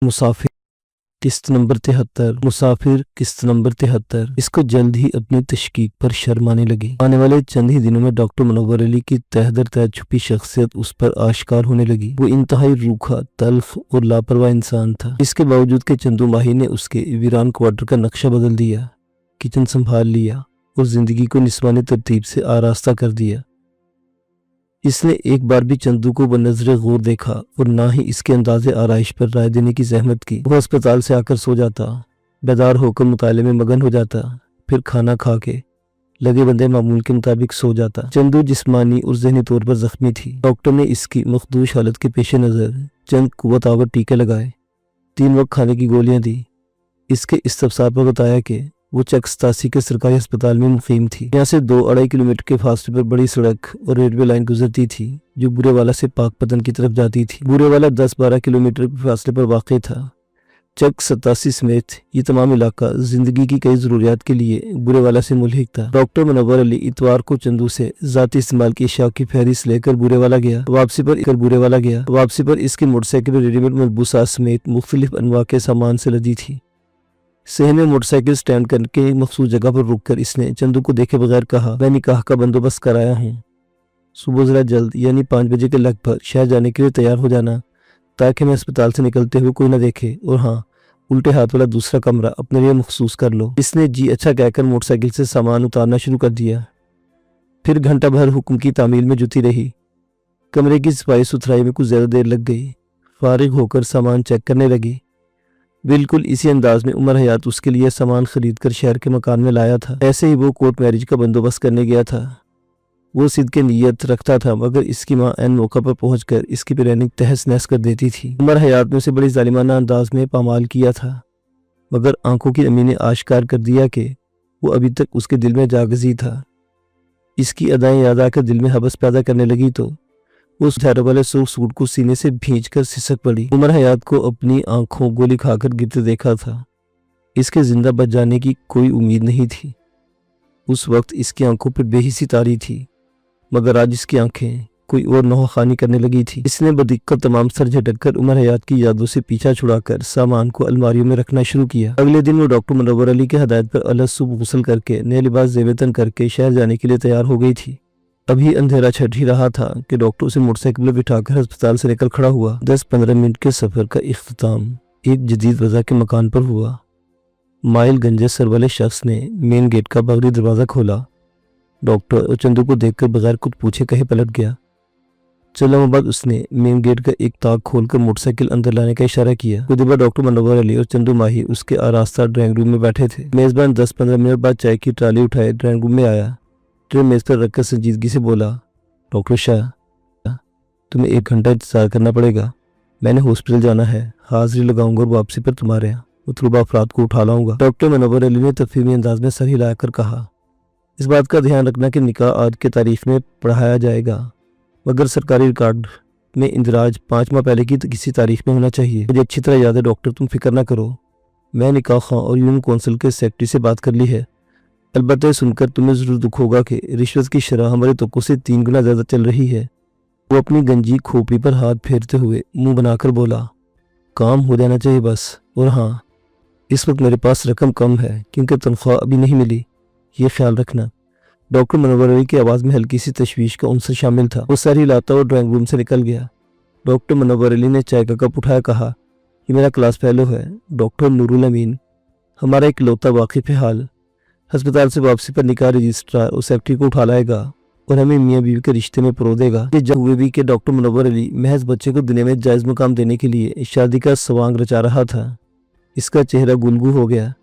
मुसाफिर किस्त नंबर 73। मुसाफिर किस्त नंबर 73। इसको जल्द ही अपनी तशकीक पर शर्म आने लगी। आने वाले चंद ही दिनों में डॉक्टर मुनव्वर अली की तह दर तह छुपी शख्सियत उस पर आश्कार होने लगी। वो इंतहाई रूखा, तल्ख और लापरवाह इंसान था। इसके बावजूद कि चंदू माही ने उसके वीरान क्वार्टर का नक्शा बदल दिया, किचन संभाल लिया और जिंदगी को निस्वानी तरतीब से आरास्ता कर दिया। इसने एक बार भी चंदू को बनज़रे गौर देखा और ना ही इसके अंदाज़े आराइश पर राय देने की जहमत की। वो अस्पताल से आकर सो जाता, बेदार होकर मुताले में मगन हो जाता, फिर खाना खा के लगे बंदे मामूल के मुताबिक सो जाता। चंदू जिस्मानी और ज़हनी तौर पर जख्मी थी। डॉक्टर ने इसकी मखदूश हालत के पेश नज़र चंद कुव्वत आवर टीके लगाए, 3 वक्त खाने की गोलियां दी। इसके इस्तफसार पर बताया कि वो चक 87 के सरकारी अस्पताल में मुकीम थी। यहाँ से 2-2.5 किलोमीटर के फासले पर बड़ी सड़क और रेलवे लाइन गुजरती थी जो बुरेवाला से पाकपतन की तरफ जाती थी। बुरेवाला 10-12 किलोमीटर के फासले पर वाक़ था। चक 87 समेत ये तमाम इलाका जिंदगी की कई ज़रूरियात के लिए बुरेवाला से मुल्हिक था। डॉक्टर मुनव्वर अली इतवार को चंदू से ज़ाती इस्तेमाल की अशिया की फहरिस्त लेकर बुरेवाला गया। वापसी पर इसकी मोटरसाइकिल रेडीमेड मलबूसात समेत मुख्तलिफ अनवा के सामान से लदी थी। सहन में मोटरसाइकिल स्टैंड करके मखसूस जगह पर रुककर इसने चंदू को देखे बगैर कहा, मैं निकाह का बंदोबस्त कराया हूँ। सुबह जरा जल्द यानी 5 बजे के लगभग शहर जाने के लिए तैयार हो जाना, ताकि मैं अस्पताल से निकलते हुए कोई ना देखे। और हाँ, उल्टे हाथ वाला दूसरा कमरा अपने लिए मखसूस कर लो। इसने जी अच्छा कहकर मोटरसाइकिल से सामान उतारना शुरू कर दिया। फिर घंटा भर हुक्म की तामील में जुटी रही। कमरे की सफाई सुथराई में कुछ ज़्यादा देर लग गई। फारिग होकर सामान चेक करने लगी। बिल्कुल इसी अंदाज में उमर हयात उसके लिए सामान खरीद कर शहर के मकान में लाया था। ऐसे ही वो कोर्ट मैरिज का बंदोबस्त करने गया था। वो सिद्ध के नीयत रखता था, मगर इसकी माँ एन मौका पर पहुंचकर इसकी प्लानिंग तहस नहस कर देती थी। उमर हयात ने उसे बड़ी जालिमाना अंदाज में पामाल किया था, मगर आंखों की नमी ने आश्कार कर दिया कि वो अभी तक उसके दिल में जागजी था। इसकी अदाएं याद आकर दिल में हवस पैदा करने लगी तो उस ठहरे वाले सुर्ख सूट को सीने से भींचकर सिसक पड़ी। उमर हयात को अपनी आंखों गोली खाकर गिरते देखा था। इसके जिंदा बच जाने की कोई उम्मीद नहीं थी। उस वक्त इसकी आंखों पर बेहिसी तारी थी, मगर आज इसकी आंखें कोई और नौखानी करने लगी थी। इसने बदिक्कत तमाम सर झटक उमर हयात की यादों से पीछा छुड़ाकर सामान को अलमारियों में रखना शुरू किया। अगले दिन वो डॉक्टर मुनव्वर अली के हदायत पर अलग सुबह गुस्ल करके नए लिबास ज़ेब-ए-तन करके शहर जाने के लिए तैयार हो गई थी। अभी अंधेरा छट ही रहा था कि डॉक्टर उसे मोटरसाइकिल में बिठाकर अस्पताल से निकल खड़ा हुआ। 10-15 मिनट के सफर का इख्तिताम एक जदीद वज़ा के मकान पर हुआ। माइल गंजे सर वाले शख्स ने मेन गेट का बाहरी दरवाज़ा खोला। डॉक्टर और चंदू को देखकर बगैर कुछ पूछे कहे पलट गया। चंद लम्हों बाद उसने मेन गेट का एक ताक खोलकर मोटरसाइकिल अंदर लाने का इशारा किया। कुछ देर बाद डॉक्टर मुनव्वर अली और चंदू माही उसके आरास्ता ड्राइंग रूम में बैठे थे। मेज़बान 10-15 मिनट बाद चाय की ट्राली उठाए ड्राइंग रूम में आया। ट्रे मेज पर रखकर संजीदगी से बोला, डॉक्टर शाह, तुम्हें 1 घंटा इंतजार करना पड़ेगा। मैंने हॉस्पिटल जाना है। हाजिरी लगाऊंगा और वापसी पर तुम्हारे मतलूबा अफराद को उठा लाऊंगा। डॉक्टर मुनव्वर अली ने तफहीमी अंदाज में सर हिलाकर कहा, इस बात का ध्यान रखना कि निकाह आज के तारीख में पढ़ाया जाएगा, मगर सरकारी रिकॉर्ड में इंदराज 5 माह पहले की किसी तारीख में होना चाहिए। मुझे अच्छी तरह याद है डॉक्टर, तुम फिक्र ना करो। मैं निकाह खां और यूनियन कौंसिल के सेक्रेटरी से बात कर ली है। अलबत्ता सुनकर तुम्हें जरूर दुख होगा कि रिश्वत की शरह हमारे तोक़ों से 3 गुना ज़्यादा चल रही है। वो अपनी गंजी खोपड़ी पर हाथ फेरते हुए मुंह बनाकर बोला, काम हो जाना चाहिए बस। और हाँ, इस वक्त मेरे पास रकम कम है क्योंकि तनख्वाह अभी नहीं मिली, ये ख्याल रखना। डॉक्टर मुनव्वर अली की आवाज़ में हल्की सी तशवीश का उनसे शामिल था। वो सारी लाता और ड्राइंग रूम से निकल गया। डॉक्टर मुनव्वर अली ने चाय का कप उठाया, कहा, ये मेरा क्लास फेलो है, डॉक्टर नूरुल अमीन, हमारा एक लौता वाकिफ हाल। अस्पताल से वापसी पर निकाह रजिस्ट्रार और सेक्रेटरी को उठा लाएगा और हमें मियाँ बीवी के रिश्ते में परो देगा। ये जब हुए भी कि डॉक्टर मुनव्वर अली महज बच्चे को दुनिया में जायज़ मुकाम देने के लिए शादी का सवांग रचा रहा था। इसका चेहरा गुलगू हो गया।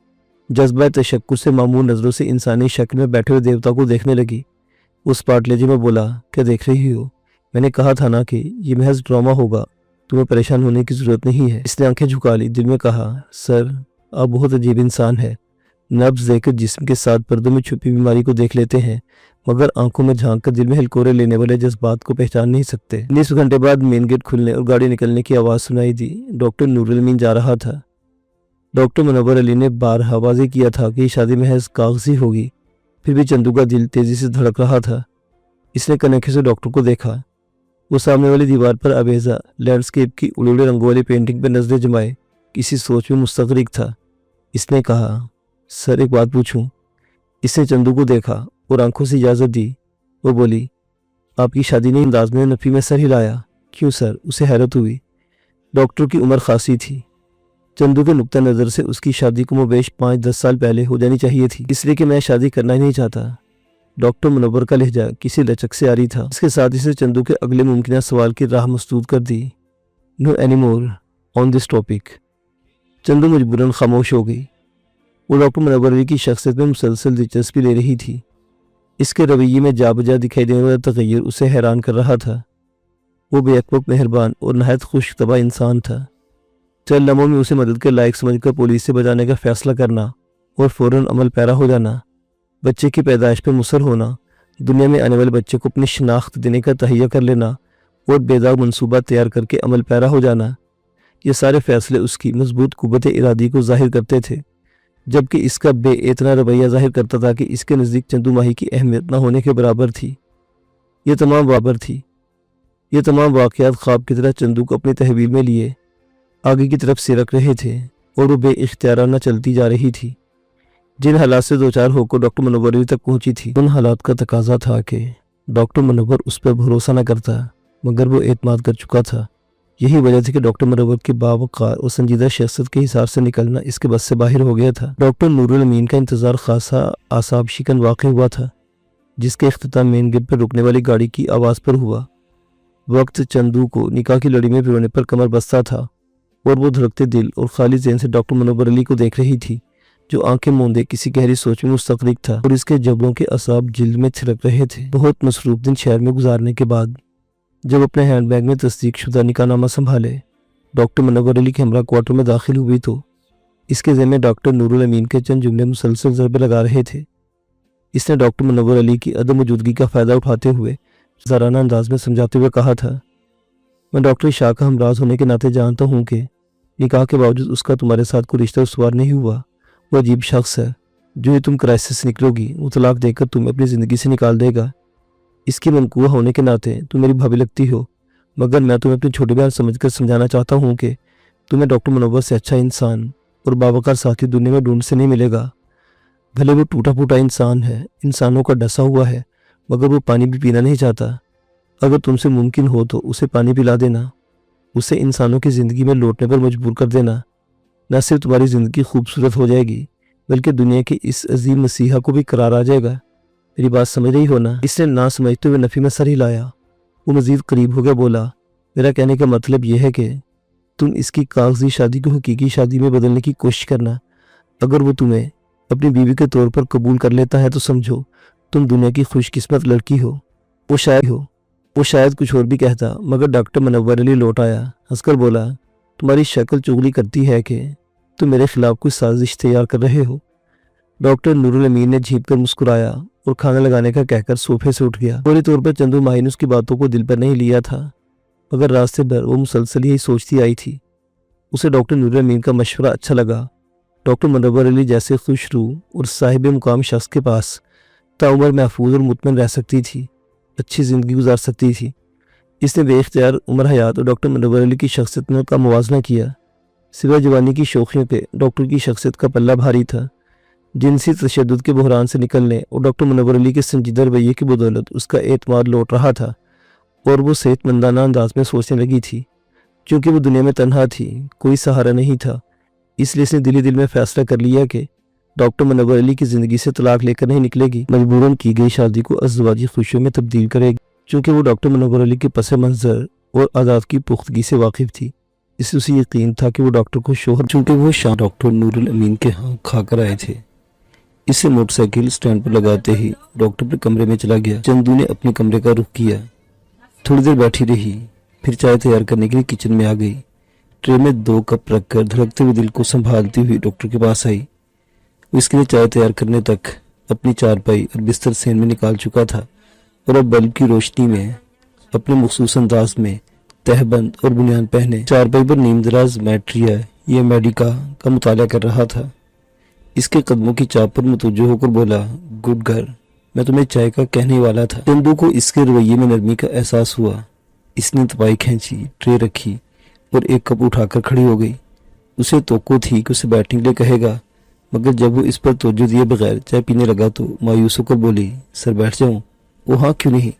जज्बा तशक्कुर से मामूल नज़रों से इंसानी शक्ल में बैठे हुए देवता को देखने लगी। उस पाटलेजी में बोला, क्या देख रही हो? मैंने कहा था ना कि ये महज ड्रामा होगा, तुम्हें परेशान होने की ज़रूरत नहीं है। इसने आंखें झुका ली, दिल में कहा, सर आप बहुत अजीब इंसान है। नब्ज़ देकर जिस्म के साथ पर्दों में छुपी बीमारी को देख लेते हैं, मगर आंखों में झांक कर दिल में हिलकोरे लेने वाले जज्बात को पहचान नहीं सकते। 19 घंटे बाद मेन गेट खुलने और गाड़ी निकलने की आवाज़ सुनाई दी। डॉक्टर नूरुल अमीन जा रहा था। डॉक्टर मुनव्वर अली ने बारहा वाज़ेह किया था कि शादी महज कागजी होगी, फिर भी चंदू का दिल तेज़ी से धड़क रहा था। इसने कनखे से डॉक्टर को देखा। वो सामने वाली दीवार पर आवेजा लैंडस्केप की उड़े उड़े रंगों वाली पेंटिंग पर नजरें जमाए किसी सोच में मुस्तगरिक था। इसने कहा, सर एक बात पूछूं? इसने चंदू को देखा और आंखों से इजाज़त दी। वो बोली, आपकी शादी नहीं? अंदाज में नफ़ी में सर हिलाया। क्यों सर? उसे हैरत हुई। डॉक्टर की उम्र खासी थी। चंदू के नुक्ता नज़र से उसकी शादी को मुबेश 5-10 साल पहले हो जानी चाहिए थी, इसलिए कि मैं शादी करना ही नहीं चाहता। डॉक्टर मुनव्वर का लहजा किसी लचक से आ रही था। इसके साथ ही से चंदू के अगले मुमकिन सवाल की राह मसदूद कर दी। No any more on this topic. Chandu मजबूरन खामोश हो गई। वो डॉक्टर मुनव्वर अली की शख्सियत में मुसलसल दिलचस्पी ले रही थी। इसके रवैये में जा बजा दिखाई देने वाला तगय्युर उसे हैरान कर रहा था। वो बेअकबक मेहरबान और नहायत खुशतबा इंसान था। चंद लम्हों में उसे मदद के लायक समझकर पुलिस से बचाने का फैसला करना और फ़ौरन अमल पैरा हो जाना, बच्चे की पैदाइश पर मुसर होना, दुनिया में आने वाले बच्चे को अपनी शनाख्त देने का तहैया कर लेना और बेदाग मनसूबा तैयार करके अमल पैरा हो जाना, ये सारे फैसले उसकी मजबूत कुव्वत इरादी को जाहिर करते थे, जबकि इसका बेइतना रवैया जाहिर करता था कि इसके नज़दीक चंदू माही की अहमियत न होने के बराबर थी। ये तमाम वाक़यात ख्वाब की तरह चंदू को अपनी तहवील में लिए आगे की तरफ सिरक रहे थे और वो बेइख्तियाराना चलती जा रही थी। जिन हालात से दो चार होकर डॉक्टर मुनव्वर अली तक पहुंची थी, उन हालात का तकाजा था कि डॉक्टर मुनव्वर उस पर भरोसा न करता, मगर वो एतमाद कर चुका था। यही वजह थी कि डॉक्टर मुनव्वर की बावकार और संजीदा शख्सियत के हिसाब से निकलना इसके बस से बाहर हो गया था। डॉक्टर नूरुल अमीन का इंतज़ार खासा आसाब शिकन वाक़ हुआ था, जिसके इख्तिताम मेन गेट पर रुकने वाली गाड़ी की आवाज़ पर हुआ। वक्त चंदू को निकाह की लड़ी में पिरोने पर कमर बस्ता था और वो धड़कते दिल और खाली ज़हन से डॉक्टर मुनव्वर अली को देख रही थी, जो आंखें मूंदे किसी गहरी सोच में मुस्तगरिक था और इसके जबड़ों के असाब जिल्द में थिरक रहे थे। बहुत मसरूफ दिन शहर में गुजारने के बाद जब अपने हैंडबैग में तस्दीक शुदा निकाहनामा संभाले डॉक्टर मुनव्वर अली के हमरा क्वार्टर में दाखिल हुई तो इसके ज़हन डॉक्टर नूरुल अमीन के चंद जुमले मुसलसल ज़रबे लगा रहे थे। इसने डॉक्टर मुनव्वर अली की अदम मौजूदगी का फ़ायदा उठाते हुए ज़राना अंदाज में समझाते हुए कहा था, मैं डॉक्टर शाह का हमराज होने के नाते जानता हूँ कि निकाह के बावजूद उसका तुम्हारे साथ कोई रिश्ता उसवार नहीं हुआ। वो अजीब शख्स है, जो ये तुम क्राइसिस से निकलोगी वो तलाक देकर तुम्हें अपनी ज़िंदगी से निकाल देगा। इसकी मनकूवा होने के नाते तुम मेरी भाभी लगती हो, मगर मैं तुम्हें अपनी छोटी बहन समझकर समझाना चाहता हूँ कि तुम्हें डॉक्टर मुनव्वर से अच्छा इंसान और बावकार साथी दुनिया में ढूंढ से नहीं मिलेगा। भले वो टूटा फूटा इंसान है, इंसानों का डसा हुआ है, मगर वो पानी भी पीना नहीं चाहता। अगर तुमसे मुमकिन हो तो उसे पानी पिला देना, उसे इंसानों की ज़िंदगी में लौटने पर मजबूर कर देना। न सिर्फ तुम्हारी ज़िंदगी खूबसूरत हो जाएगी, बल्कि दुनिया के इस अजीम मसीहा को भी करार आ जाएगा। मेरी बात समझ रही हो ना? इसने ना समझते हुए नफ़ी में सर हिलाया। वो मज़ीद करीब हो गया, बोला, मेरा कहने का मतलब यह है कि तुम इसकी कागजी शादी को हकीकी शादी में बदलने की कोशिश करना। अगर वो तुम्हें अपनी बीवी के तौर पर कबूल कर लेता है तो समझो तुम दुनिया की खुशकिस्मत लड़की हो। वो शायद कुछ और भी कहता, मगर डॉक्टर मुनव्वर अली लौट आया, हंसकर बोला, तुम्हारी शक्ल चुगली करती है कि तुम मेरे खिलाफ कोई साजिश तैयार कर रहे हो। डॉक्टर नूरुल अमीन ने झींप कर मुस्कुराया और खाना लगाने का कहकर सोफे से उठ गया। पूरे तौर पर चंदू माही ने उसकी बातों को दिल पर नहीं लिया था, मगर रास्ते भर वो मुसलसल यही सोचती आई थी। उसे डॉक्टर नूरुल अमीन का मशवरा अच्छा लगा। डॉक्टर मुनव्वर अली जैसे खुशरू और साहिब मुकाम शख्स के पास ताउम्र महफूज और मुतमईन रह सकती थी, अच्छी ज़िंदगी गुजार सकती थी। इसने बेख्तियार उम्र हयात और डॉक्टर मुनव्वर अली की शख्सियत का मुवाजना किया। सिवा जवानी की शौखियों पे डॉक्टर की शख्सियत का पल्ला भारी था। जिनसी तशद्दुद के बहरान से निकलने और डॉक्टर मुनव्वर अली के संजीदा रवैये की बदौलत उसका एतमाद लौट रहा था और वो सेहतमंदाना अंदाज में सोचने लगी थी। चूँकि वो दुनिया में तन्हा थी, कोई सहारा नहीं था, इसलिए इसने दिल में फ़ैसला कर लिया कि डॉक्टर मुनव्वर अली की ज़िंदगी से तलाक लेकर नहीं निकलेगी, मजबूरन की गई शादी को अज़वाजी खुशियों में तब्दील करेगी। चूँकि वो डॉक्टर मुनव्वर अली के पस मंज़र और आदात की पुख्तगी से वाकिफ़ थी, इससे उसे यकीन था कि वो डॉक्टर को शोहर, चूँकि वो शाम डॉक्टर नूरुल अमीन के यहाँ खाकर आए थे। इसे मोटरसाइकिल स्टैंड पर लगाते ही डॉक्टर अपने कमरे में चला गया। चंदू ने अपने कमरे का रुख किया, थोड़ी देर बैठी रही, फिर चाय तैयार करने के लिए किचन में आ गई। ट्रे में 2 कप रखकर धड़कते हुए दिल को संभालती हुई डॉक्टर के पास आई। वो इसके लिए चाय तैयार करने तक अपनी चारपाई और बिस्तर सेन में निकाल चुका था और अब बल्ब की रोशनी में अपने मखसूस अंदाज में तहबंद और बुनियान पहने चारपाई पर नीमदराज मैट्रिया या मेडिका का मुताला कर रहा था। इसके कदमों की चाप पर मुतवज्जो होकर बोला, गुड गर्ल, मैं तुम्हें चाय का कहने वाला था। चंदू को इसके रवैये में नरमी का एहसास हुआ। इसने तपाई खींची, ट्रे रखी और 1 कप उठाकर खड़ी हो गई। उसे तवक्को थी कि उसे बैठने के लिए कहेगा, मगर जब वो इस पर तवज्जो दिए बगैर चाय पीने लगा तो मायूस होकर बोली, सर बैठ जाऊं? वो हाँ क्यों नहीं।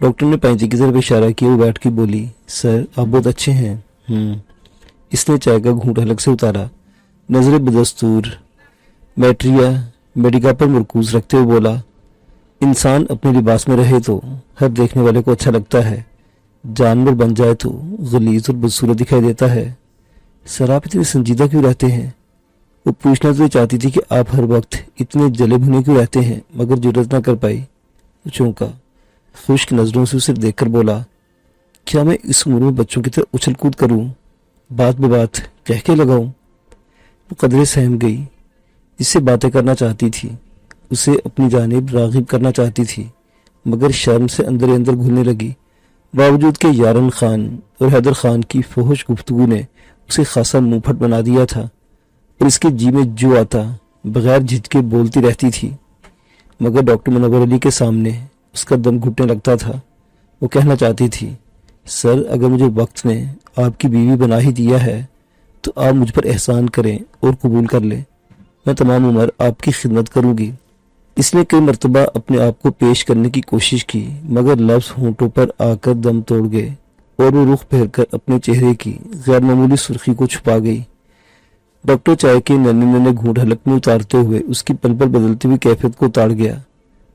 डॉक्टर ने पैंती की तरफ इशारा किया। वो बैठ के बोली, सर आप बहुत अच्छे हैं। इसने चाय का घूंट हलक से उतारा, नजरें बदस्तूर मैट्रिया मेडिका पर मरकूज रखते हुए बोला, इंसान अपने लिबास में रहे तो हर देखने वाले को अच्छा लगता है, जानवर बन जाए तो गलीज और बदसूरत दिखाई देता है। सर आप इतने संजीदा क्यों रहते हैं? वो पूछना तो चाहती थी कि आप हर वक्त इतने जले भुने क्यों रहते हैं, मगर जुर्रत ना कर पाई। वो चौंका, खुश्क नजरों से उसे देखकर बोला, क्या मैं इस उम्र में बच्चों की तरह उछल कूद करूं, बात बात कह के लगाऊं? वो कदरे सहम गई। इससे बातें करना चाहती थी, उसे अपनी जानिब राग़िब करना चाहती थी, मगर शर्म से अंदर अंदर घुलने लगी। बावजूद के यारन खान और हैदर खान की फहुश गुफ्तगू ने उसे खासा मुंहफट बना दिया था और इसके जी में जो आता बगैर झिझके बोलती रहती थी, मगर डॉक्टर मुनव्वर अली के सामने उसका दम घुटने लगता था। वो कहना चाहती थी, सर अगर मुझे वक्त ने आपकी बीवी बना ही दिया है तो आप मुझ पर एहसान करें और कबूल कर लें, मैं तमाम उम्र आपकी खिदमत करूंगी। इसने कई मरतबा अपने आप को पेश करने की कोशिश की, मगर लफ्ज़ होंठों पर आकर दम तोड़ गए और वो रुख फेर कर अपने चेहरे की गैर मामूली सुर्खी को छुपा गई। डॉक्टर चाय के नन्हे नन्हे घूंट हलक में उतारते हुए उसकी पल पल बदलती हुई कैफियत को उतार गया।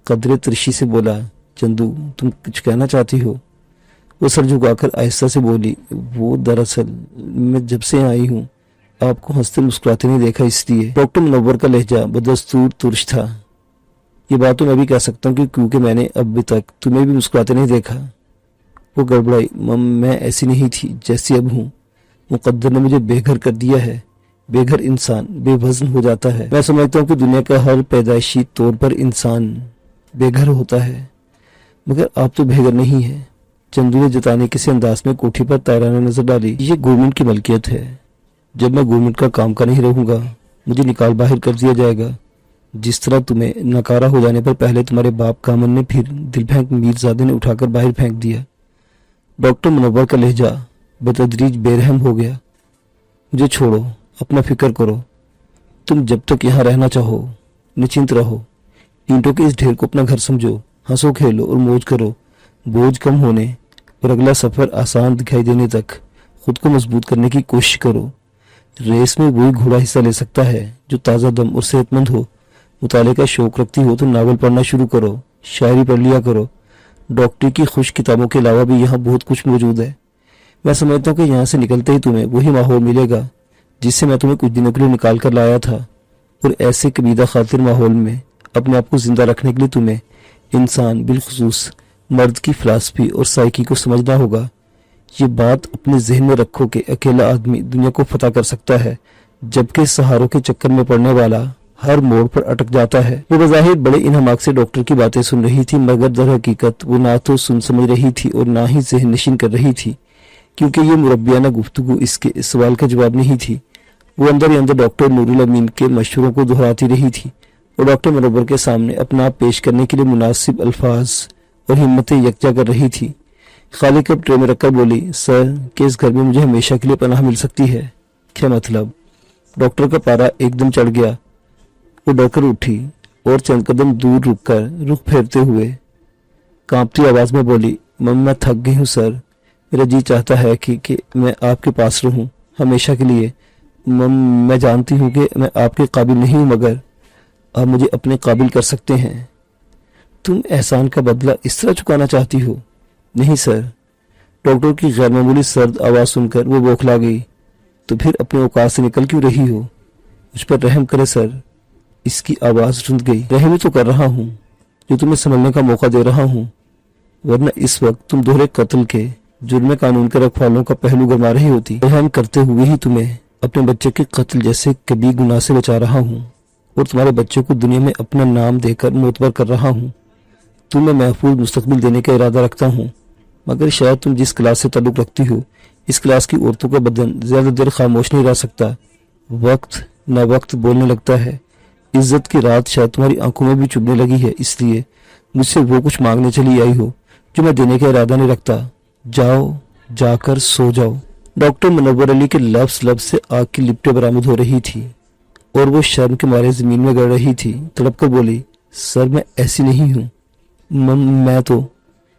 कदरे तिरछी से बोला, चंदू तुम कुछ कहना चाहती हो? वो सर झुकाकर आहिस्ता से बोली, वो दरअसल मैं जब से आई हूँ आपको हंसते मुस्कुराते नहीं देखा, इसलिए। डॉक्टर मुनव्वर का लहजा बदस्तूर तुर्श था। ये बात तो मैं भी कह सकता हूँ कि क्योंकि मैंने अभी तक तुम्हें भी मुस्कुराते नहीं देखा। वो गड़बड़ाई, मैं ऐसी नहीं थी जैसी अब हूँ। मुकद्दर ने मुझे बेघर कर दिया है। बेघर इंसान बेवजन हो जाता है। मैं समझता हूँ कि दुनिया का हर पैदाइशी तौर पर इंसान बेघर होता है, मगर आप तो बेघर नहीं है। चंदू ने जताने किसी अंदाज में कोठी पर ताराना नजर डाली। ये गवर्नमेंट की मलकियत है। जब मैं गवर्नमेंट का काम का नहीं रहूंगा मुझे निकाल बाहर कर दिया जाएगा। जिस तरह तुम्हें नकारा हो जाने पर पहले तुम्हारे बाप कामन ने, फिर दिलफेंक मीरजादे ने उठाकर बाहर फेंक दिया। डॉक्टर मुनव्वर का लहजा बतदरीज बेरहम हो गया। मुझे छोड़ो, अपना फिक्र करो। तुम जब तक यहाँ रहना चाहो निश्चिंत रहो। ईंटों के इस ढेर को अपना घर समझो। हंसो खेलो और मौज करो। बोझ कम होने और अगला सफर आसान दिखाई देने तक खुद को मजबूत करने की कोशिश करो। रेस में वही घोड़ा हिस्सा ले सकता है जो ताज़ा दम और सेहतमंद हो। मुताले का शौक रखती हो तो नावल पढ़ना शुरू करो, शायरी पढ़ लिया करो। डॉक्टरी की खुश किताबों के अलावा भी यहाँ बहुत कुछ मौजूद है। मैं समझता हूँ कि यहाँ से निकलते ही तुम्हें वही माहौल मिलेगा जिससे मैं तुम्हें कुछ दिनों के लिए निकाल कर लाया था, और ऐसे कबीदा खातिर माहौल में अपने आप को जिंदा रखने के लिए तुम्हें इंसान बिलखुसूस मर्द की फिलासफी और साइकी को समझना होगा। ये बात अपने जहन में रखो कि अकेला आदमी दुनिया को फतह कर सकता है, जबकि सहारों के चक्कर में पड़ने वाला हर मोड़ पर अटक जाता है। वो बज़ाहिर बड़े इन्हमाक से डॉक्टर की बातें सुन रही थी, मगर दर हकीकत वो ना तो सुन समझ रही थी और ना ही जहन नशीन कर रही थी, क्योंकि ये मुरब्बियाना गुफ्तगू इसके इस सवाल का जवाब नहीं थी। वो अंदर ही अंदर डॉक्टर नूरुल अमीन के मशवरों को दोहराती रही थी और डॉक्टर मुनव्वर के सामने अपना आप पेश करने के लिए मुनासिब अल्फाज और हिम्मतें यकजा कर रही थी। खाली कप ट्रे में रखकर बोली, सर कि इस घर में मुझे हमेशा के लिए पनाह मिल सकती है? क्या मतलब? डॉक्टर का पारा एकदम चढ़ गया। वो डरकर उठी और चंद कदम दूर रुककर रुख फेरते हुए कांपती आवाज में बोली, मैं थक गई हूँ सर। मेरा जी चाहता है कि मैं आपके पास रहूं हमेशा के लिए। मैं जानती हूँ कि मैं आपके काबिल नहीं हूँ, मगर आप मुझे अपने काबिल कर सकते हैं। तुम एहसान का बदला इस तरह चुकाना चाहती हो? नहीं सर। डॉक्टर की गैर मामूली सर्द आवाज सुनकर वो बौखला गई। तो फिर अपने औकात से निकल क्यों रही हो? मुझ पर रहम करे सर। इसकी आवाज रुंध गई। रहम ही तो कर रहा हूँ, जो तुम्हें समझने का मौका दे रहा हूँ, वरना इस वक्त तुम दोहरे कत्ल के जुर्म कानून के रखवालों का पहलू गरमा रही होती। रहम करते हुए ही तुम्हें अपने बच्चे के कत्ल जैसे कभी गुनाह से बचा रहा हूँ और तुम्हारे बच्चे को दुनिया में अपना नाम देकर मोतबर कर रहा हूँ। तुम्हें महफूज मुस्तकबिल देने का इरादा रखता हूँ, मगर शायद तुम जिस क्लास से ताल्लुक रखती हो, इस क्लास की औरतों का बदन ज्यादा देर खामोश नहीं रह सकता। वक्त न वक्त बोलने लगता है। इज्जत की रात शायद तुम्हारी आंखों में भी चुभने लगी है, इसलिए मुझसे वो कुछ मांगने चली आई हो जो मैं देने का इरादा नहीं रखता। जाओ, जाकर सो जाओ। डॉक्टर मुनव्वर अली के लफ्ज लफ्ज से आग की लिपटें बरामद हो रही थी और वो शर्म के मारे जमीन में गिर रही थी। तड़प कर बोली, सर मैं ऐसी नहीं हूँ। मैं तो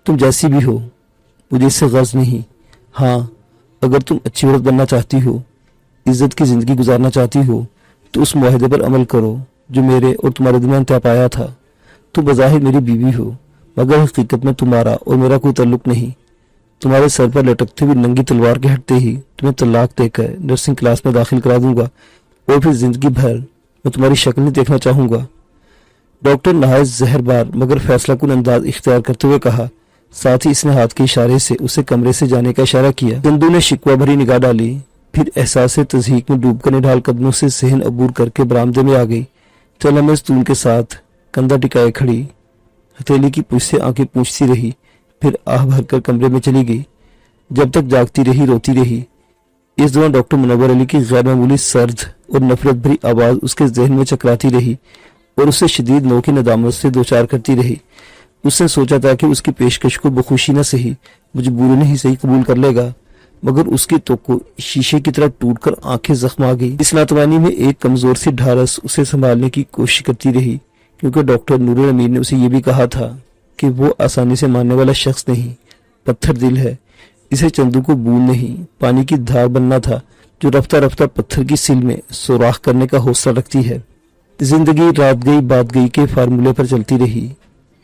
तुम जैसी भी हो, मुझे इससे गर्ज नहीं। हाँ, अगर तुम अच्छी औरत बनना चाहती हो, इज्जत की जिंदगी गुजारना चाहती हो, तो उस मुआहदे पर अमल करो जो मेरे और तुम्हारे दरमियान तय पाया था। तुम बज़ाहिर मेरी बीवी हो, मगर हकीकत में तुम्हारा और मेरा कोई ताल्लुक नहीं। तुम्हारे सर पर लटकती हुई नंगी तलवार के हटते ही तुम्हें तलाक देकर नर्सिंग क्लास में दाखिल करा दूंगा और फिर जिंदगी भर मैं तुम्हारी शक्ल नहीं देखना चाहूंगा। डॉक्टर नहायत जहरबार मगर फैसलाकुन अंदाज इख्तियार करते हुए कहा। साथ ही इसने हाथ के इशारे से उसे कमरे से जाने का इशारा किया। चंदू ने शिकवा भरी निगाह डाली, फिर एहसास तज़हीक में डूबकर निढाल कदमों से सहन अबूर करके बरामदे में आ गई। चल मस्तून के साथ कंधा टिकाए खड़ी हथेली की पूछ से आंखें पूछती रही, फिर आह भरकर कमरे में चली गई। जब तक जागती रही रोती रही। इस दौरान डॉक्टर मुनव्वर अली की गैर मामूली सर्द और नफरत भरी आवाज उसके जहन में चकराती रही और उसे शदीद नौ की नदामत से दो चार करती रही। उसने सोचा था कि उसकी पेशकश को बखुशी न सही मजबूरी नहीं सही कबूल कर लेगा, मगर उसकी तो को शीशे की तरह टूटकर आंखें जख्म आ गई। इस नातवानी में एक कमजोर सी ढारस उसे संभालने की कोशिश करती रही, क्योंकि डॉक्टर नूरुल अमीन ने उसे ये भी कहा था कि वो आसानी से मानने वाला शख्स नहीं, पत्थर दिल है। इसे चंदू को बूंद नहीं पानी की धार बनना था जो रफ्ता रफ्ता पत्थर की सिल में सुराख करने का हौसला रखती है। जिंदगी रात गई बात गई के फार्मूले पर चलती रही,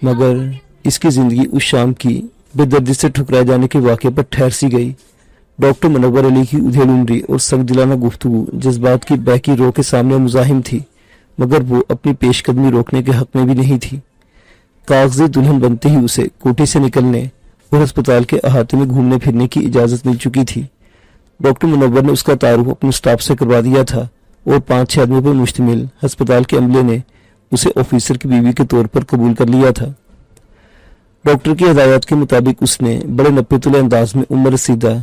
मगर इसकी जिंदगी उस शाम की बेदर्दी से ठुकराए जाने के वाक़े पर ठहर सी गई। डॉक्टर मुनव्वर अली की उधेड़ उमरी और सख्त दिलाना गुफ्तगू जज्बात की बहकी रो के सामने मुजाहिम थी, मगर वो अपनी पेशकदमी रोकने के हक में भी नहीं थी। कागजी दुल्हन बनते ही उसे कोठी से निकलने और अस्पताल के अहाते में घूमने फिरने की इजाजत मिल चुकी थी। डॉक्टर मुनव्वर ने उसका तारुफ अपने स्टाफ से करवा दिया था और 5-6 आदमियों पर मुश्तमिल अस्पताल के अमले ने उसे ऑफिसर की बीवी के तौर पर कबूल कर लिया था। डॉक्टर की हदायत के मुताबिक उसने बड़े नप्पे अंदाज में उम्र रसीदा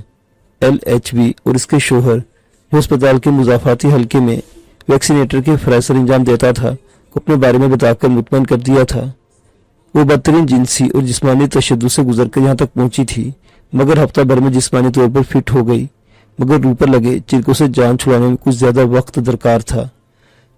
LHB और इसके शोहर जो अस्पताल के मुजाफाती हल्के में वैक्सीनेटर के फरासर इंजाम देता था को अपने बारे में बताकर मुतमईन कर दिया था। वो बदतरीन जिनसी और जिस्मानी तशद्दुद से गुजरकर यहाँ तक पहुंची थी, मगर हफ्ता भर में जिस्मानी तौर पर फिट हो गई, मगर रूह पर लगे चिरकों से जान छुड़ाने में कुछ ज्यादा वक्त दरकार था।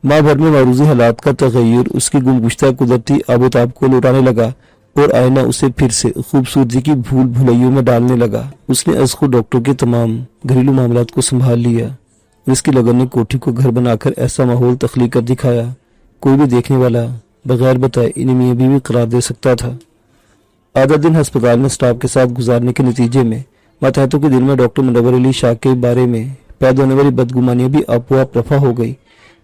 माह भर में मारूजी हालात का तगय्युर उसकी गुमगुश्ता कुदरती आबोताब को लौटाने लगा और आईना उसे फिर से खूबसूरती की भूल भुलैयों में डालने लगा। उसने अज़ डॉक्टर के तमाम घरेलू मामलात को संभाल लिया और इसकी लगन ने कोठी को घर बनाकर ऐसा माहौल तख्लीक कर दिखाया कोई भी देखने वाला बगैर बताए इन्हें मियां बीवी करार दे सकता था। आधा दिन अस्पताल में स्टाफ के साथ गुजारने के नतीजे में मातहतों के दिल में डॉक्टर मुनव्वर अली शाह के बारे में पैदा होने वाली बदगुमानियां भी आपो आप रफा हो गई,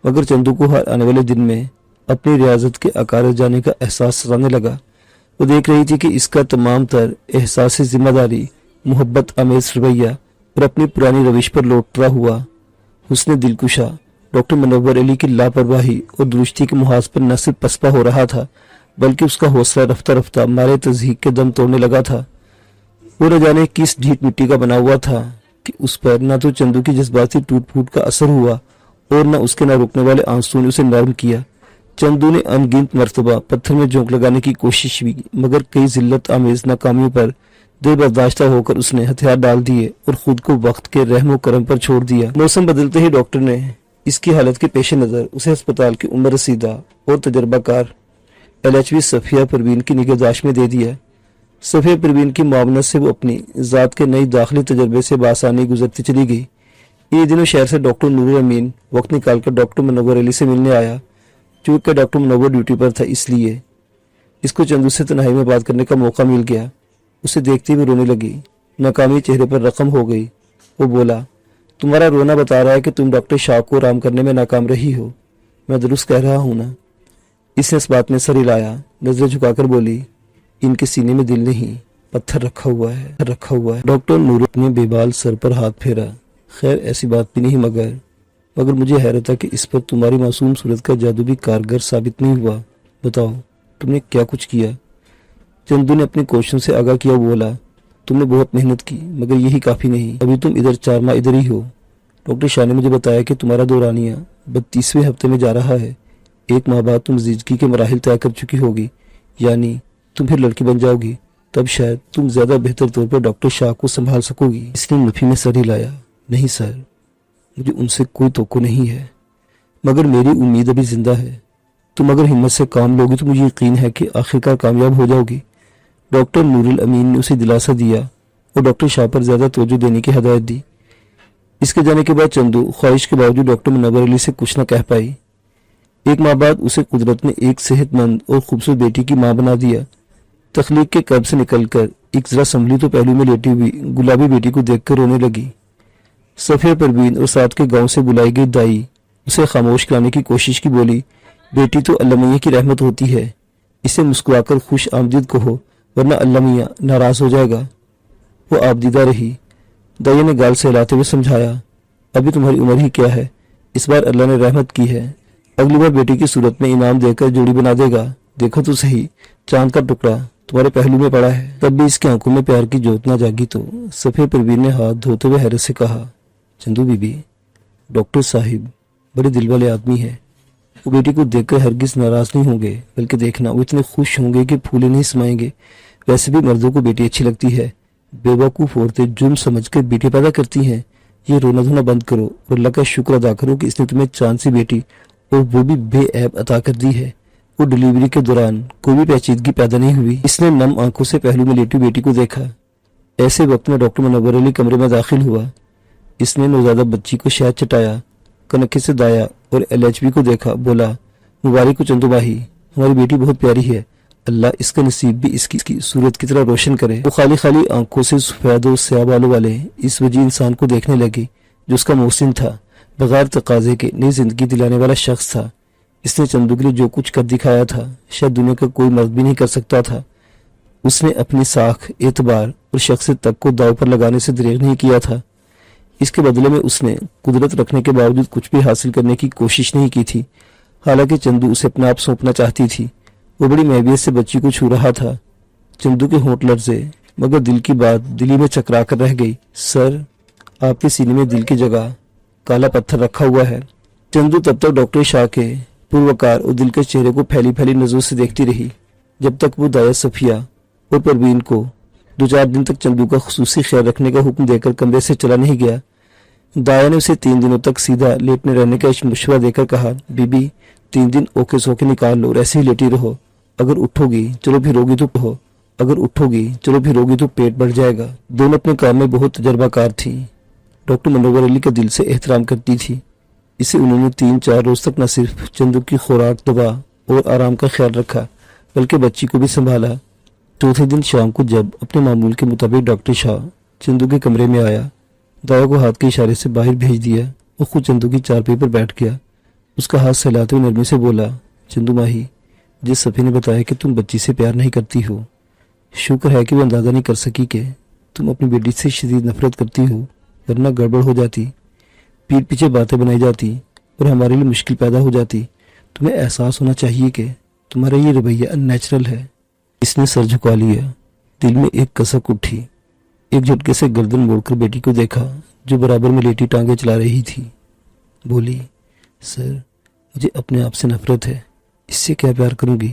मगर चंदू को हर आने वाले दिन में अपनी रियाजत के अकार जाने का एहसास सताने लगा। वो देख रही थी कि इसका तमाम तर एहसास जिम्मेदारी, मोहब्बत आमेज रवैया और अपनी पुरानी रविश पर लौटता हुआ हुस्न दिलकुशा डॉक्टर मुनव्वर अली की लापरवाही और दुरुस्ती के मुहाज पर न सिर्फ पसपा हो रहा था, बल्कि उसका हौसला रफ्ता रफ्ता मारे तज़हीक के दम तोड़ने लगा था। वो न जाने किस ढीठ मिट्टी का बना हुआ था कि उस पर न तो चंदू की जज्बाती टूट फूट का असर हुआ और न उसके न रुकने वाले आंसू ने उसे नर्म किया। चंदू ने अनगिनत मरतबा पत्थर में झोंक लगाने की कोशिश भी, मगर कई जिल्लत आमेज नाकामियों पर दिल बर्दाश्ता होकर उसने हथियार डाल दिए और खुद को वक्त के रहमो करम पर छोड़ दिया। मौसम बदलते ही डॉक्टर ने इसकी हालत के पेश नज़र उसे अस्पताल की उम्र रसीदा और तजर्बाकार LHB सफिया परवीन की निगहदाश्त में दे दिया। सफिया परवीन की मामनत से वो अपनी ज़ात के नई दाखिली तजर्बे से बासानी गुजरती चली गई। ये दिनों शहर से डॉक्टर नूरुल अमीन वक्त निकालकर डॉक्टर मुनव्वर अली से मिलने आया। चूंकि डॉक्टर मुनव्वर ड्यूटी पर था, इसलिए इसको चंदू से तन्हाई में बात करने का मौका मिल गया। उसे देखते हुए रोने लगी। नाकामी चेहरे पर रकम हो गई। वो बोला, तुम्हारा रोना बता रहा है कि तुम डॉक्टर शाह को आराम करने में नाकाम रही हो। मैं दुरुस्त कह रहा हूं ना? इसने इस बात में सर हिलाया, नजरें झुकाकर बोली, इनके सीने में दिल नहीं, पत्थर रखा हुआ है। डॉक्टर नूर ने बेबाल सर पर हाथ फेरा। खैर ऐसी बात भी नहीं, मगर मुझे हैरत है कि इस पर तुम्हारी मासूम सूरत का जादू भी कारगर साबित नहीं हुआ। बताओ तुमने क्या कुछ किया? चंदू ने अपने क्वेश्चन से आगाह किया। बोला, तुमने बहुत मेहनत की, मगर यही काफी नहीं। अभी तुम इधर 4 माह इधर ही हो। डॉक्टर शाह ने मुझे बताया कि तुम्हारा दौरानिया 32वें हफ्ते में जा रहा है। 1 माह बाद तुम ज़िंदगी के मराहिल तय कर चुकी होगी, यानी तुम फिर लड़की बन जाओगी। तब शायद तुम ज्यादा बेहतर तौर पर डॉक्टर शाह को संभाल सकोगी। इसने मुल्फी में सर हिलाया। نہیں سر، مجھے ان سے کوئی توقع نہیں ہے، مگر میری امید ابھی زندہ ہے۔ تم اگر ہمت سے کام لوگی تو مجھے یقین ہے کہ آخرکار کامیاب ہو جاؤ گی۔ ڈاکٹر نور الامین نے اسے دلاسا دیا اور ڈاکٹر شاہ پر زیادہ توجہ دینے کی ہدایت دی۔ اس کے جانے کے بعد چندو خواہش کے باوجود ڈاکٹر منور علی سے کچھ نہ کہہ پائی۔ ایک ماہ بعد اسے قدرت نے ایک صحت مند اور خوبصورت بیٹی کی ماں بنا دیا۔ تخلیق کے قرب سے نکل کر ایک ذرا سنبھلی تو پہلو میں لیٹی ہوئی گلابی بیٹی کو دیکھ کر رونے لگی۔ صفیہ پروین اور ساتھ کے گاؤں سے بلائی گئی دائی اسے خاموش کرانے کی کوشش کی، بولی بیٹی تو اللہ میاں کی رحمت ہوتی ہے، اسے مسکرا کر خوش آمدید کہو ورنہ اللہ میاں ناراض ہو جائے گا۔ وہ آبدیدہ رہی۔ دائی نے گال سے ہلاتے ہوئے سمجھایا، ابھی تمہاری عمر ہی کیا ہے، اس بار اللہ نے رحمت کی ہے، اگلی بار بیٹی کی صورت میں انعام دے کر جوڑی بنا دے گا۔ دیکھو تو صحیح، چاند کا ٹکڑا تمہارے پہلو میں پڑا ہے۔ تب بھی اس کی آنکھوں میں پیار کی جوت نہ جاگی تو صفیہ پروین نے ہاتھ دھوتے ہوئے حیرت سے کہا، چندو بی بی، ڈاکٹر صاحب بڑے دل والے آدمی ہیں، وہ بیٹی کو دیکھ کر ہرگز ناراض نہیں ہوں گے، بلکہ دیکھنا وہ اتنے خوش ہوں گے کہ پھولے نہیں سمائیں گے۔ ویسے بھی مردوں کو بیٹی اچھی لگتی ہے، بے وقوف عورتیں جرم سمجھ کر بیٹی پیدا کرتی ہیں۔ یہ رونا دھونا بند کرو اور اللہ کا شکر ادا کرو کہ اس نے تمہیں چاند سی بیٹی اور وہ بھی بے عیب عطا کر دی ہے۔ وہ ڈلیوری کے دوران کوئی بھی پیچیدگی پیدا نہیں ہوئی۔ اس نے نم آنکھوں سے پہلو میں لیٹی بیٹی کو دیکھا۔ ایسے وقت میں ڈاکٹر منور علی کمرے میں داخل ہوا۔ اس نے نوزادہ بچی کو شہد چٹایا، کنکھے سے دایا اور LHB کو دیکھا، بولا مبارک ہو چندو بھائی، ہماری بیٹی بہت پیاری ہے، اللہ اس کا نصیب بھی اس کی صورت کی طرح روشن کرے۔ وہ خالی خالی آنکھوں سے سفید و سیاہ بالوں والے اس وجیح انسان کو دیکھنے لگی جو اس کا محسن تھا، بغیر تقاضے کے نئی زندگی دلانے والا شخص تھا۔ اس نے چندو کے لیے جو کچھ کر دکھایا تھا شاید دنیا کا کوئی مرد بھی نہیں کر سکتا تھا۔ اس نے اپنی ساکھ، اعتبار اور شخصیت تک کو داؤ پر لگانے سے دریغ نہیں کیا تھا۔ اس کے بدلے میں اس نے قدرت رکھنے کے باوجود کچھ بھی حاصل کرنے کی کوشش نہیں کی تھی۔ حالانکہ چندو اسے اپنا آپ سونپنا چاہتی تھی۔ وہ بڑی محبت سے بچی کو چھو رہا تھا۔ چندو کے ہونٹ لرزے، مگر دل کی بات دلی میں چکرا کر رہ گئی۔ سر، آپ کے سینے میں دل کی جگہ کالا پتھر رکھا ہوا ہے۔ چندو تب تک ڈاکٹر شاہ کے پروکار اور دلکش چہرے کو پھیلی پھیلی نظروں سے دیکھتی رہی جب تک وہ دایا صفیہ اور پروین کو 2-4 دن تک چندو کا خصوصی خیال رکھنے کا حکم دے کر کمرے سے چلا نہیں گیا۔ دایا نے اسے 3 دنوں تک سیدھا لیٹنے رہنے کا مشورہ دے کر کہا، بی بی 3 دن اوکے سوکے نکال لو اور ایسے ہی لیٹی رہو، اگر اٹھو گی چلو پھر روگی تو ہو، اگر اٹھو گی چلو پھر روگی تو پیٹ بڑھ جائے گا۔ دونوں اپنے کام میں بہت تجربہ کار تھی۔ ڈاکٹر منور علی کا دل سے احترام کرتی تھی، اسے انہوں نے 3-4 روز تک نہ صرف چندو کی خوراک، دوا اور آرام کا خیال رکھا بلکہ بچی کو بھی سنبھالا۔ چوتھے دن شام کو جب اپنے معمول کے مطابق ڈاکٹر شاہ چندو کے کمرے میں آیا، دایا کو ہاتھ کے اشارے سے باہر بھیج دیا اور خود چندو کی چارپائی پر بیٹھ گیا۔ اس کا ہاتھ سہلاتے ہوئے نرمی سے بولا، چندو ماہی، جس صفی نے بتایا کہ تم بچی سے پیار نہیں کرتی ہو، شکر ہے کہ وہ اندازہ نہیں کر سکی کہ تم اپنی بیٹی سے شدید نفرت کرتی ہو، ورنہ گڑبڑ ہو جاتی، پیٹ پیچھے باتیں بنائی جاتی اور ہمارے لیے مشکل پیدا ہو جاتی۔ تمہیں احساس ہونا چاہیے کہ تمہارا یہ رویہ ان نیچرل ہے۔ اس نے سر جھکا لیا، دل میں ایک کسک اٹھی۔ ایک جھٹکے سے گردن موڑ کر بیٹی کو دیکھا جو برابر میں لیٹی ٹانگیں چلا رہی تھی۔ بولی، سر مجھے اپنے آپ سے نفرت ہے، اس سے کیا پیار کروں گی؟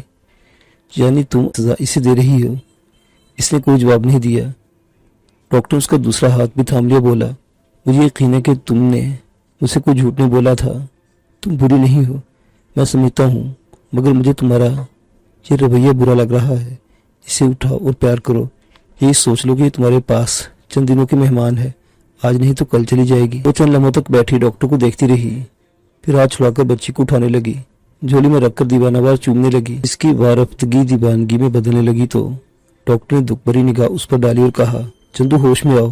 یعنی تم سزا اسے دے رہی ہو؟ اس نے کوئی جواب نہیں دیا۔ ڈاکٹر اس کا دوسرا ہاتھ بھی تھام لیا، بولا، مجھے یقین ہے کہ تم نے مجھ سے کوئی جھوٹ نہیں بولا تھا، تم بری نہیں ہو، میں سمجھتا ہوں، مگر مجھے تمہارا یہ رویہ برا لگ رہا ہے۔ اسے اٹھاؤ اور پیار کرو، یہی سوچ لو کہ یہ تمہارے پاس چند دنوں کی مہمان ہے، آج نہیں تو کل چلی جائے گی۔ وہ چند لمحوں تک بیٹھی ڈاکٹر کو دیکھتی رہی، پھر ہاتھ چھڑا کر بچی کو اٹھانے لگی، جھولی میں رکھ کر دیوانہ وار چومنے لگی۔ اس کی وارفتگی دیوانگی میں بدلنے لگی تو ڈاکٹر نے دکھ بھری نگاہ اس پر ڈالی اور کہا، چندو ہوش میں آؤ۔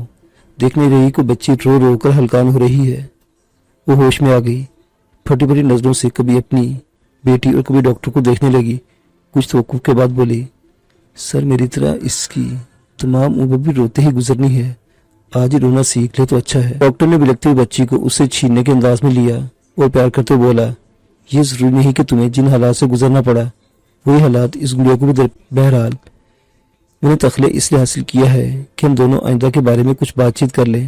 دیکھ نہیں رہی کہ بچی رو رو کر ہلکان ہو رہی ہے۔ وہ ہوش میں آ گئی، پھٹی پھٹی نظروں سے کبھی اپنی بیٹی اور کبھی ڈاکٹر کو دیکھنے لگی۔ کچھ توقف کے بعد بولی، سر میری طرح اس کی تمام عمر بھی روتے ہی گزرنی ہے، آج ہی رونا سیکھ لے تو اچھا ہے۔ ڈاکٹر نے بلکتی ہوئی بچی کو اس سے چھیننے کے انداز میں لیا اور پیار کرتے بولا، یہ ضروری نہیں کہ تمہیں جن حالات سے گزرنا پڑا وہی حالات اس گڑیا کو بھی بہرحال میں نے تخلیہ اس لیے حاصل کیا ہے کہ ہم دونوں آئندہ کے بارے میں کچھ بات چیت کر لیں۔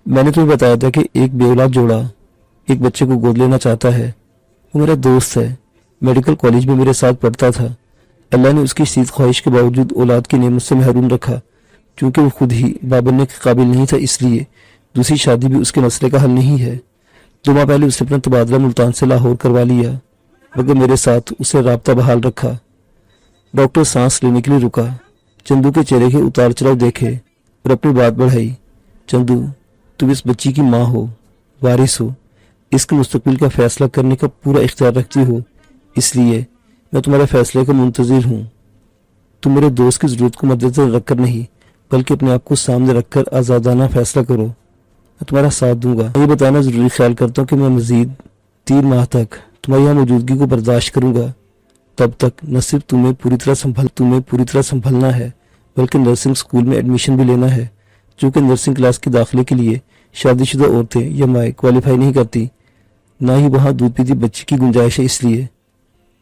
میں نے تمہیں بتایا تھا کہ ایک بے اولاد جوڑا ایک بچے کو گود لینا چاہتا ہے، وہ میرا دوست ہے، میڈیکل کالج میں میرے ساتھ پڑھتا تھا۔ اللہ نے اس کی شدید خواہش کے باوجود اولاد کی نعمت سے محروم رکھا، چونکہ وہ خود ہی باب بننے کے قابل نہیں تھا، اس لیے دوسری شادی بھی اس کے مسئلے کا حل نہیں ہے۔ 2 ماہ پہلے اس نے اپنا تبادلہ ملتان سے لاہور کروا لیا، مگر میرے ساتھ اسے رابطہ بحال رکھا۔ ڈاکٹر سانس لینے کے لیے رکا، چندو کے چہرے کے اتار چڑھاؤ دیکھے اور اپنی بات بڑھائی۔ چندو، تم اس بچی کی ماں ہو، وارث ہو، اس کے مستقبل کا فیصلہ کرنے کا پورا اختیار رکھتی ہو، اس لیے میں تمہارے فیصلے کا منتظر ہوں۔ تم میرے دوست کی ضرورت کو مدنظر رکھ کر نہیں بلکہ اپنے آپ کو سامنے رکھ کر آزادانہ فیصلہ کرو۔ میں تمہارا ساتھ دوں گا۔ یہ بتانا ضروری خیال کرتا ہوں کہ میں مزید 3 ماہ تک تمہاری یہاں موجودگی کو برداشت کروں گا۔ تب تک نہ صرف تمہیں پوری طرح سنبھلنا ہے بلکہ نرسنگ سکول میں ایڈمیشن بھی لینا ہے، جو کہ نرسنگ کلاس کے داخلے کے لیے شادی شدہ عورتیں یا مائیں کوالیفائی نہیں کرتی، نہ ہی وہاں دودھ پیتی بچی کی گنجائش ہے۔ اس لیے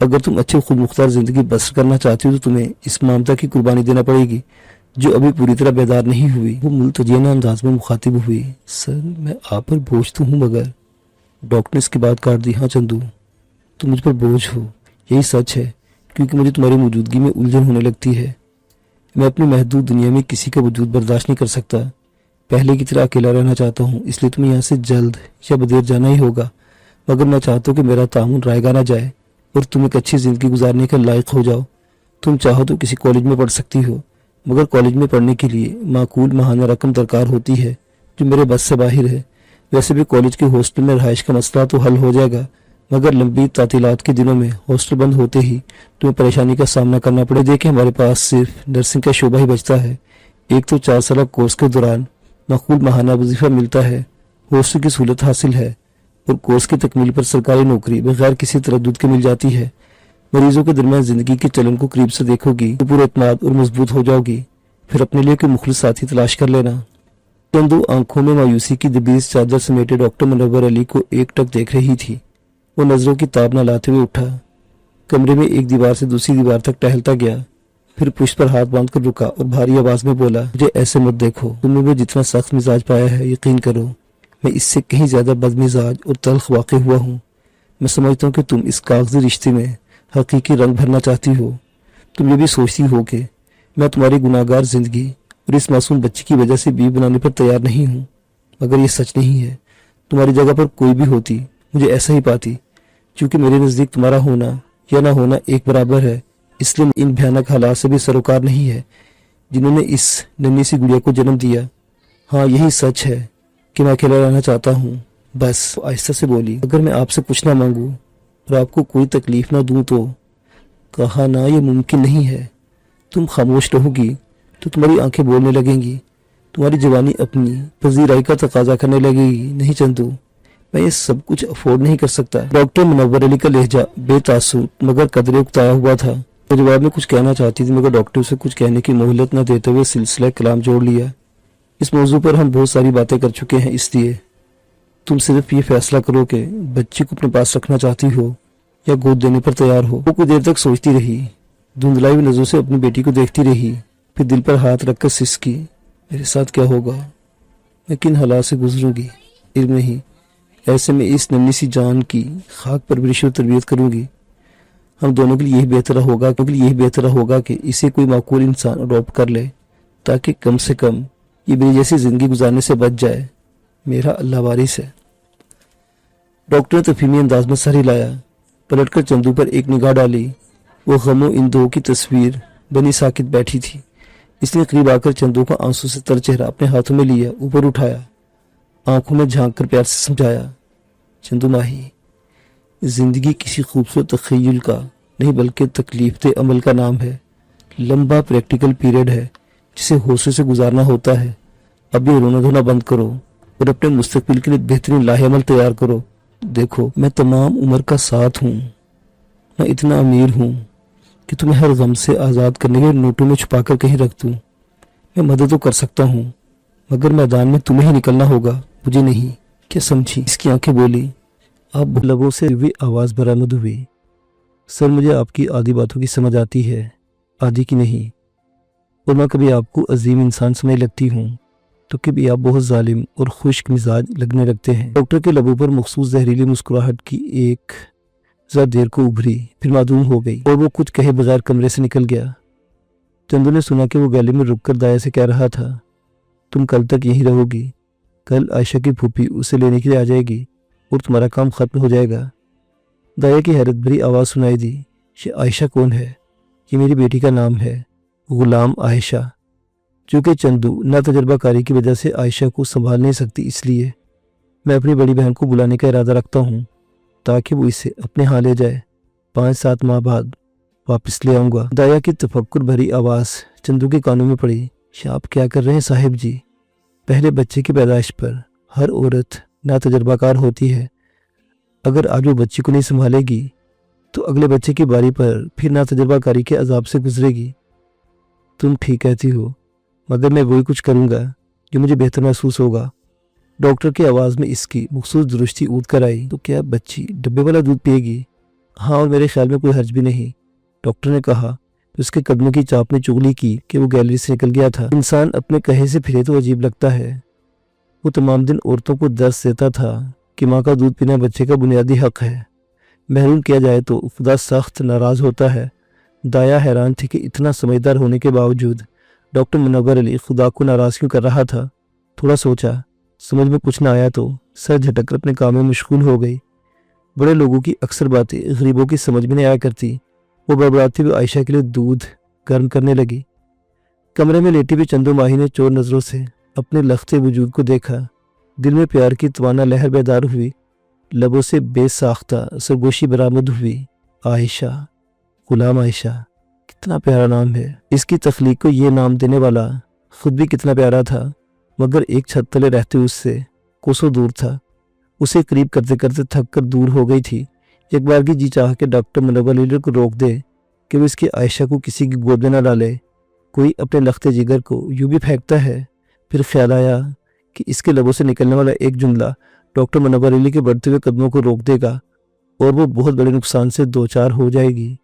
اگر تم اچھے خود مختار زندگی بسر کرنا چاہتی ہو تو تمہیں اس مامتا کی قربانی دینا پڑے گی جو ابھی پوری طرح بیدار نہیں ہوئی۔ وہ ملتجیانہ انداز میں مخاطب ہوئی۔ سر، میں آپ پر بوجھ تو ہوں مگر… ڈاکٹر نے اس کی بات کاٹ دی۔ ہاں چندو، تم مجھ پر بوجھ ہو، یہی سچ ہے، کیونکہ مجھے تمہاری موجودگی میں الجھن ہونے لگتی ہے۔ میں اپنی محدود دنیا میں کسی کا وجود برداشت نہیں کر سکتا۔ پہلے کی طرح اکیلا رہنا چاہتا ہوں، اس لیے تمہیں یہاں سے جلد یا بدیر جانا ہی ہوگا، مگر میں چاہتا ہوں کہ میرا تعاون رائے گاہ نہ جائے اور تم ایک اچھی زندگی گزارنے کا لائق ہو جاؤ۔ تم چاہو تو کسی کالج میں پڑھ سکتی ہو، مگر کالج میں پڑھنے کے لیے معقول ماہانہ رقم درکار ہوتی ہے جو میرے بس سے باہر ہے۔ ویسے بھی کالج کے ہاسٹل میں رہائش کا مسئلہ تو حل ہو جائے گا، مگر لمبی تعطیلات کے دنوں میں ہاسٹل بند ہوتے ہی تمہیں پریشانی کا سامنا کرنا پڑے۔ دیکھیں، ہمارے پاس صرف نرسنگ کا شعبہ ہی بچتا ہے۔ ایک تو 4 سالہ کورس کے دوران معقول ماہانہ وظیفہ ملتا ہے، ہاسٹل کی سہولت حاصل ہے اور کورس کی تکمیل پر سرکاری نوکری بغیر کسی تردد کے مل جاتی ہے۔ مریضوں کے درمیان زندگی کے چلن کو قریب سے دیکھو گی تو پورے اعتماد اور مضبوط ہو جاؤ گی۔ پھر اپنے لیے کوئی مخلص ساتھی تلاش کر لینا۔ چندو آنکھوں میں مایوسی کی دبیز چادر سمیٹے ڈاکٹر منور علی کو ایک ٹک دیکھ رہی تھی۔ وہ نظروں کی تاب نہ لاتے ہوئے اٹھا، کمرے میں ایک دیوار سے دوسری دیوار تک ٹہلتا گیا، پھر پشت پر ہاتھ باندھ کر رکا اور بھاری آواز میں بولا، مجھے ایسے مت دیکھو۔ تم نے مجھے جتنا سخت مزاج پایا ہے، یقین کرو میں اس سے کہیں زیادہ بدمزاج اور تلخ واقع ہوا ہوں۔ میں سمجھتا ہوں کہ تم اس کاغذی رشتے میں حقیقی رنگ بھرنا چاہتی ہو۔ تم یہ بھی سوچتی ہو کہ میں تمہاری گناہگار زندگی اور اس معصوم بچی کی وجہ سے بیوی بنانے پر تیار نہیں ہوں، مگر یہ سچ نہیں ہے۔ تمہاری جگہ پر کوئی بھی ہوتی مجھے ایسا ہی پاتی، چونکہ میرے نزدیک تمہارا ہونا یا نہ ہونا ایک برابر ہے۔ اس لیے ان بھیانک حالات سے بھی سروکار نہیں ہے جنہوں نے اس ننھی سی گڑیا کو جنم دیا۔ ہاں، یہی سچ ہے کہ میں اکیلا رہنا چاہتا ہوں، بس۔ آہستہ سے بولی، اگر میں آپ سے کچھ نہ مانگوں اور آپ کو کوئی تکلیف نہ دوں تو… کہا نا، یہ ممکن نہیں ہے۔ تم خاموش رہو گی تو تمہاری آنکھیں بولنے لگیں گی، تمہاری جوانی اپنی پذیرائی کا تقاضا کرنے لگے گی۔ نہیں چندو، میں یہ سب کچھ افورڈ نہیں کر سکتا۔ ڈاکٹر منور علی کا لہجہ بے تاثر مگر قدرے اکتایا ہوا تھا۔ وہ جواب میں کچھ کہنا چاہتی تھی، مگر ڈاکٹر اسے کچھ کہنے کی مہلت نہ دیتے ہوئے سلسلہ کلام جوڑ لیا۔ اس موضوع پر ہم بہت ساری باتیں کر چکے ہیں، اس لیے تم صرف یہ فیصلہ کرو کہ بچی کو اپنے پاس رکھنا چاہتی ہو یا گود دینے پر تیار ہو۔ وہ کچھ دیر تک سوچتی رہی، دھندلائی ہوئی نظروں سے اپنی بیٹی کو دیکھتی رہی، پھر دل پر ہاتھ رکھ کر سسکی، میرے ساتھ کیا ہوگا؟ میں کن حالات سے گزروں گی؟ علم نہیں۔ ایسے میں اس ننھی سی جان کی خاک پرورش اور تربیت کروں گی۔ ہم دونوں کے لیے یہی بہتر ہوگا کہ اسے کوئی معقول انسان اڈاپٹ کر لے، تاکہ کم سے کم یہ میری جیسی زندگی گزارنے سے بچ جائے۔ میرا اللہ وارث ہے۔ ڈاکٹر نے تفہیمی انداز میں سر ہلایا، پلٹ کر چندو پر ایک نگاہ ڈالی۔ وہ غم و اندوہ کی تصویر بنی ساکت بیٹھی تھی۔ اس نے قریب آ کر چندو کا آنسو سے تر چہرہ اپنے ہاتھوں میں لیا، اوپر اٹھایا، آنکھوں میں جھانک کر پیار سے سمجھایا، چندو ماہی، زندگی کسی خوبصورت تخیل کا نہیں بلکہ تکلیف دہ عمل کا نام ہے۔ لمبا پریکٹیکل پیریڈ ہے جسے حوصلے سے گزارنا ہوتا ہے۔ اب یہ رونا دھونا بند کرو اور اپنے مستقبل کے لیے بہترین لاہ عمل تیار کرو۔ دیکھو، میں تمام عمر کا ساتھ ہوں، میں اتنا امیر ہوں کہ تمہیں ہر غم سے آزاد کرنے کے نوٹوں میں چھپا کر کہیں رکھ دوں۔ میں مدد تو کر سکتا ہوں، مگر میدان میں تمہیں ہی نکلنا ہوگا، مجھے نہیں۔ کیا سمجھی؟ اس کی آنکھیں بولی۔ آپ لبوں سے بھی آواز برآمد ہوئی، سر مجھے آپ کی آدھی باتوں کی سمجھ آتی ہے، آدھی کی نہیں، اور میں کبھی آپ کو عظیم انسان سمجھ لگتی ہوں تو کبھی آپ بہت ظالم اور خشک مزاج لگنے لگتے ہیں۔ ڈاکٹر کے لبوں پر مخصوص زہریلی مسکراہٹ کی ایک ذرا دیر کو ابھری، پھر معدوم ہو گئی اور وہ کچھ کہے بغیر کمرے سے نکل گیا۔ چندو نے سنا کہ وہ گیلری میں رک کر دایا سے کہہ رہا تھا، تم کل تک یہیں رہو گی؟ कल आयशा की फूफी उसे लेने के लिए आ जाएगी और तुम्हारा काम खत्म हो जाएगा। दाया की हैरत भरी आवाज़ सुनाई दी। ये आयशा कौन है? ये मेरी बेटी का नाम है, गुलाम आयशा। चूँकि चंदू ना तजर्बाकारी की वजह से आयशा को संभाल नहीं सकती, इसलिए मैं अपनी बड़ी बहन को बुलाने का इरादा रखता हूँ ताकि वो इसे अपने यहाँ ले जाए। 5-7 माह बाद वापस ले आऊँगा। दाया की तफक्कुर भरी आवाज़ चंदू के कानों में पड़ी। ये आप क्या कर रहे हैं साहिब जी? पहले बच्चे की पैदाइश पर हर औरत ना तजर्बाकार होती है। अगर आज वो बच्ची को नहीं संभालेगी तो अगले बच्चे की बारी पर फिर ना तजर्बाकारी के अजाब से गुजरेगी। तुम ठीक कहती हो, मगर मैं वही कुछ करूँगा जो मुझे बेहतर महसूस होगा। डॉक्टर की आवाज़ में इसकी मखसूस दुरुस्ती ऊद कर आई। तो क्या बच्ची डब्बे वाला दूध पिएगी? हाँ, और मेरे ख्याल में कोई हर्ज भी नहीं, डॉक्टर ने कहा। तो उसके कदमों की चाप ने चुगली की कि वो गैलरी से निकल गया था। इंसान अपने कहे से फिरे तो अजीब लगता है। वो तमाम दिन औरतों को दर्स देता था कि माँ का दूध पीना बच्चे का बुनियादी हक है। महरूम किया जाए तो खुदा सख्त नाराज़ होता है। दाया हैरान थी कि इतना समझदार होने के बावजूद डॉक्टर मुनव्वर अली खुदा को नाराज़ क्यों कर रहा था। थोड़ा सोचा, समझ में कुछ ना आया तो सर झटक कर अपने काम में मशगूल हो गई। बड़े लोगों की अक्सर बातें गरीबों की समझ में नहीं आया करती। वो बड़बड़ाती हुई आयशा के लिए दूध गर्म करने लगी। कमरे में लेटी हुई चंदू माही ने चोर नज़रों से अपने लखते वजूद को देखा। दिल में प्यार की तवाना लहर बेदार हुई। लबों से बेसाख्ता सरगोशी बरामद हुई। आयशा, गुलाम आयशा, कितना प्यारा नाम है। इसकी तख्लीक को ये नाम देने वाला खुद भी कितना प्यारा था, मगर एक छत तले रहते उससे कोसों दूर था। उसे करीब करते करते थक कर दूर हो गई थी। एक बार की जी चाह के डॉक्टर मुनव्वर अली को रोक दे कि वो इसकी आयशा को किसी की गोद में न डाले। कोई अपने लखते जिगर को यूं भी फेंकता है। फिर ख्याल आया कि इसके लबों से निकलने वाला एक जुमला डॉक्टर मुनव्वर अली के बढ़ते हुए कदमों को रोक देगा और वो बहुत बड़े नुकसान से दो चार हो जाएगी।